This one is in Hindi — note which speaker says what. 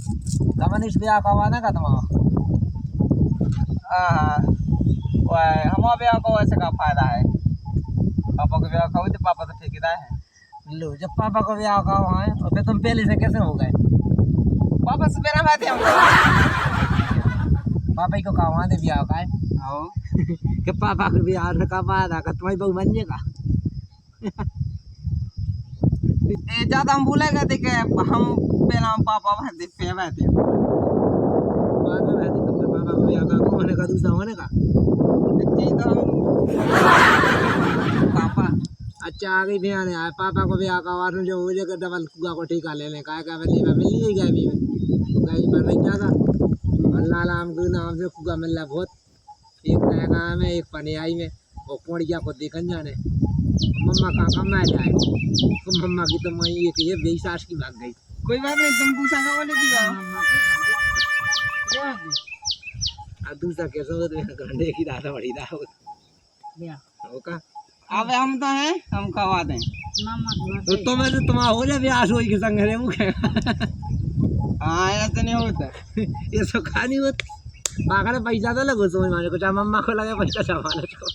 Speaker 1: कमनिश ब्याह करवाना का तुम्हारा
Speaker 2: हाँ हमारा ब्याह को ऐसे का फायदा है। पापा को ब्याह का तो पापा तो ठेकेदार है।
Speaker 1: लो जब पापा को ब्याह करवा है तो फिर तुम पहले से कैसे हो गए?
Speaker 2: पापा से बिना बात है हम लोग।
Speaker 1: पापा ही को करवा दे ब्याह का है कि पापा को ब्याह न करवा था तुम्हारी बहू बन जाएगा।
Speaker 2: ज्यादा हम भूलेगा देखे हम पहला हम पापा भाई पे बैठे
Speaker 1: बाद में बैठे तुमसे पापा को ब्याह का होने का दूसरा होने का
Speaker 2: जी तो हम पापा
Speaker 1: अच्छा आगे भी आने आए पापा को ब्याह करवा जो हो जाएगा डबल कुआ को ठेका लेने का मिल ही गया भी गाय बन रही ज्यादा अल्लाह नाम के नाम से कुआ मिल रहा बहुत। एक तहगा में एक पनियाई में और कोड़िया को देखन जाने मम्मा काका मैं जाए तो मम्मा की तो मैं एक ये बेसास की भाग गई।
Speaker 2: कोई बात नहीं तुम पूछा का बोले दिया
Speaker 1: अब दूसरा कैसे हो तो करने की दादा बड़ी दा हो का
Speaker 2: अब हम तो हैं हम करवा दें
Speaker 1: तो तुम्हें तो तुम्हारा हो जाए ब्याह सोई के संग रे मुखे।
Speaker 2: हाँ ऐसा नहीं होता
Speaker 1: ये सब खानी होती पागल पैसा तो लगो समझ माने को मम्मा को लगे पैसा सामान को